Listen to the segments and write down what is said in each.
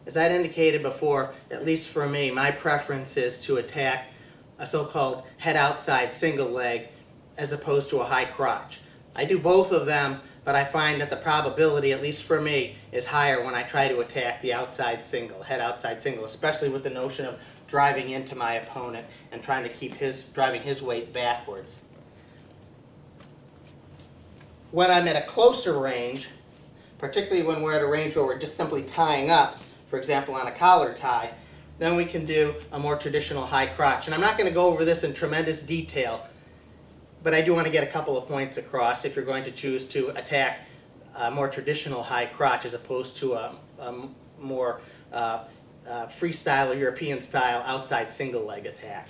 As I'd indicated before, at least for me, my preference is to attack a so-called head outside single leg as opposed to a high crotch. I do both of them, but I find that the probability, at least for me, is higher when I try to attack the outside single, head outside single, especially with the notion of driving into my opponent and trying to keep driving his weight backwards. When I'm at a closer range, particularly when we're at a range where we're just simply tying up, for example on a collar tie, then we can do a more traditional high crotch. And I'm not going to go over this in tremendous detail, but I do want to get a couple of points across if you're going to choose to attack a more traditional high crotch as opposed to a more freestyle or European style outside single leg attack.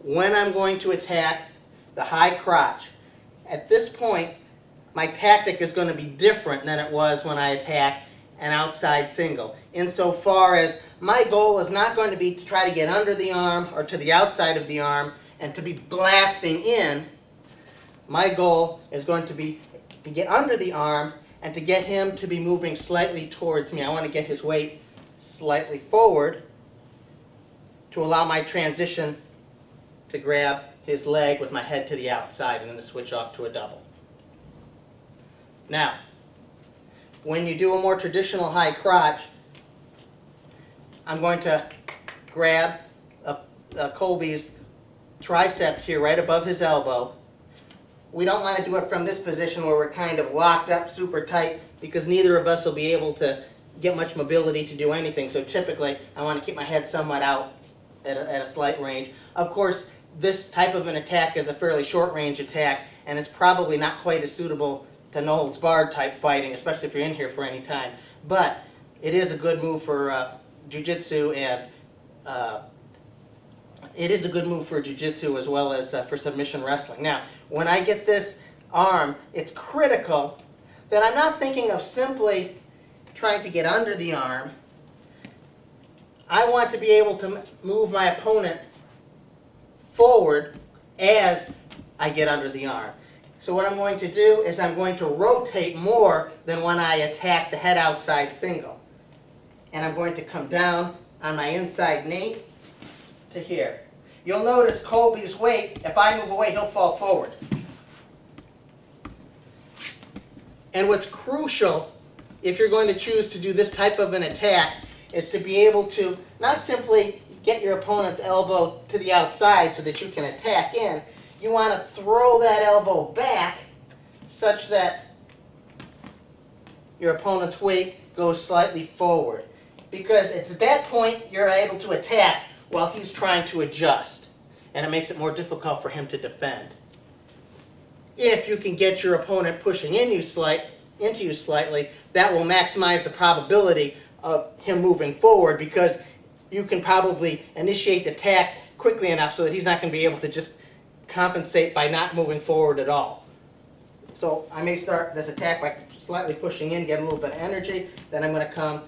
When I'm going to attack the high crotch, at this point my tactic is going to be different than it was when I attack an outside single, insofar as my goal is not going to be to try to get under the arm or to the outside of the arm and to be blasting in. My goal is going to be to get under the arm and to get him to be moving slightly towards me. I want to get his weight slightly forward to allow my transition to grab his leg with my head to the outside and then to switch off to a double. Now, when you do a more traditional high crotch, I'm going to grab Colby's tricep here right above his elbow. We don't want to do it from this position where we're kind of locked up super tight, because neither of us will be able to get much mobility to do anything. So typically I want to keep my head somewhat out at a slight range. Of course, this type of an attack is a fairly short range attack and is probably not quite as suitable to no holds barred type fighting, especially if you're in here for any time. But it is a good move for jiu-jitsu, and it is a good move for jiu-jitsu as well as for submission wrestling. Now, when I get this arm, it's critical that I'm not thinking of simply trying to get under the arm. I want to be able to move my opponent forward as I get under the arm. So what I'm going to do is I'm going to rotate more than when I attack the head outside single. And I'm going to come down on my inside knee to here. You'll notice Colby's weight, if I move away, he'll fall forward. And what's crucial, if you're going to choose to do this type of an attack, is to be able to not simply get your opponent's elbow to the outside so that you can attack in. You want to throw that elbow back such that your opponent's weight goes slightly forward. Because it's at that point you're able to attack while he's trying to adjust. And it makes it more difficult for him to defend. If you can get your opponent pushing into you slightly, that will maximize the probability of him moving forward, because you can probably initiate the attack quickly enough so that he's not going to be able to just compensate by not moving forward at all. So I may start this attack by slightly pushing in, get a little bit of energy, then I'm going to come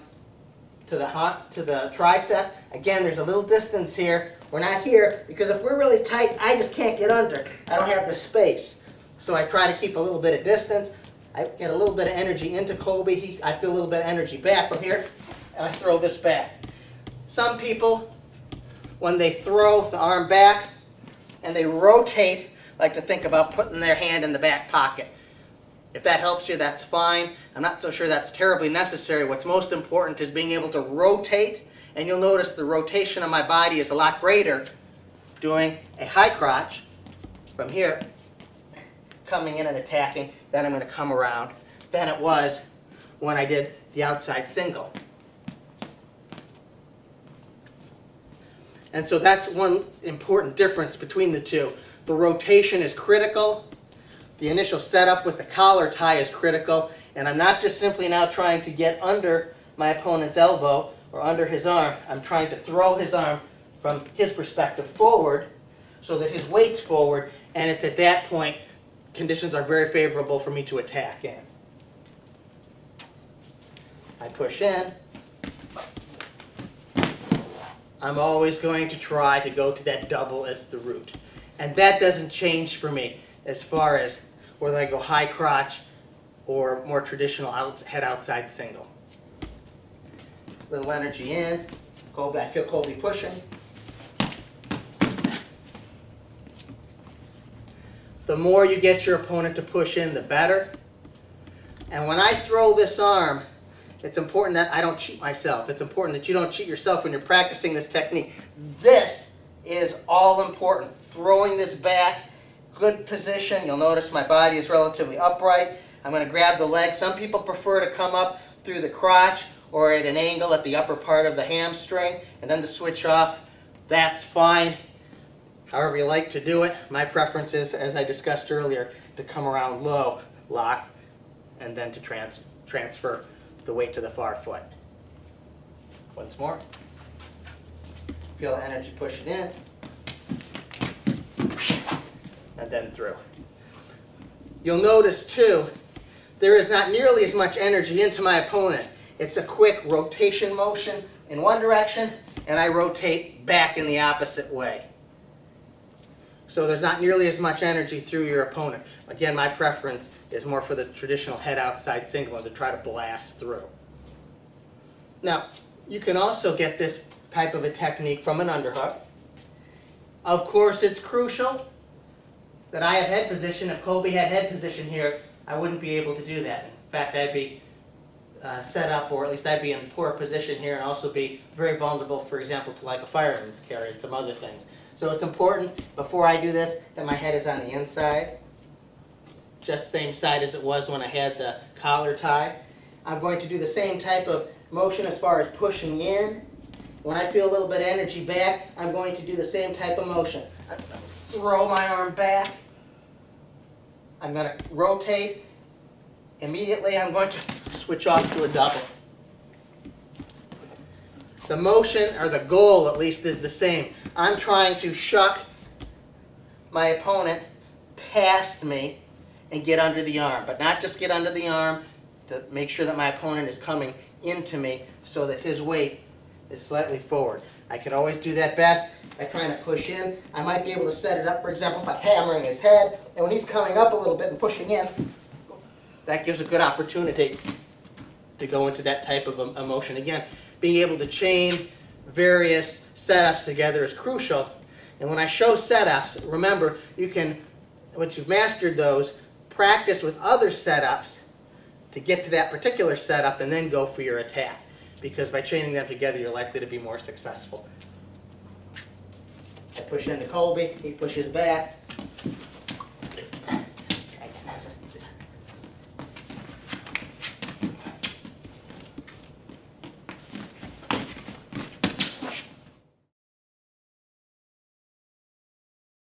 to the tricep. Again, there's a little distance here. We're not here because if we're really tight, I just can't get under. I don't have the space. So I try to keep a little bit of distance. I get a little bit of energy into Colby. I feel a little bit of energy back from here, and I throw this back. Some people, when they throw the arm back and they rotate, like to think about putting their hand in the back pocket. If that helps you, that's fine. I'm not so sure that's terribly necessary. What's most important is being able to rotate, and you'll notice the rotation of my body is a lot greater doing a high crotch from here, coming in and attacking, then I'm going to come around, than it was when I did the outside single. And so that's one important difference between the two. The rotation is critical. The initial setup with the collar tie is critical. And I'm not just simply now trying to get under my opponent's elbow or under his arm. I'm trying to throw his arm from his perspective forward so that his weight's forward. And it's at that point conditions are very favorable for me to attack in. I push in. I'm always going to try to go to that double as the root. And that doesn't change for me as far as whether I go high crotch or more traditional head outside single. Little energy in. Colby, I feel Colby pushing. The more you get your opponent to push in, the better. And when I throw this arm, it's important that I don't cheat myself. It's important that you don't cheat yourself when you're practicing this technique. This is all important. Throwing this back, good position. You'll notice my body is relatively upright. I'm going to grab the leg. Some people prefer to come up through the crotch or at an angle at the upper part of the hamstring and then to switch off. That's fine. However you like to do it. My preference is, as I discussed earlier, to come around low, lock, and then to transfer the weight to the far foot. Once more. Feel the energy push it in. And then through. You'll notice too, there is not nearly as much energy into my opponent. It's a quick rotation motion in one direction, and I rotate back in the opposite way. So there's not nearly as much energy through your opponent. Again, my preference is more for the traditional head outside single and to try to blast through. Now, you can also get this type of a technique from an underhook. Of course, it's crucial that I have head position. If Colby had head position here, I wouldn't be able to do that. In fact, I'd be set up, or at least I'd be in poor position here and also be very vulnerable, for example, to like a fireman's carry and some other things. So it's important, before I do this, that my head is on the inside, just same side as it was when I had the collar tie. I'm going to do the same type of motion as far as pushing in. When I feel a little bit of energy back, I'm going to do the same type of motion. Throw my arm back. I'm going to rotate. Immediately, I'm going to switch off to a double. The motion, or the goal at least, is the same. I'm trying to shuck my opponent past me and get under the arm, but not just get under the arm, to make sure that my opponent is coming into me so that his weight is slightly forward. I can always do that best by trying to push in. I might be able to set it up, for example, by hammering his head, and when he's coming up a little bit and pushing in, that gives a good opportunity to go into that type of a motion. Again, being able to chain various setups together is crucial. And when I show setups, remember, you can, once you've mastered those, practice with other setups to get to that particular setup and then go for your attack. Because by chaining them together, you're likely to be more successful. I push into Colby, he pushes back.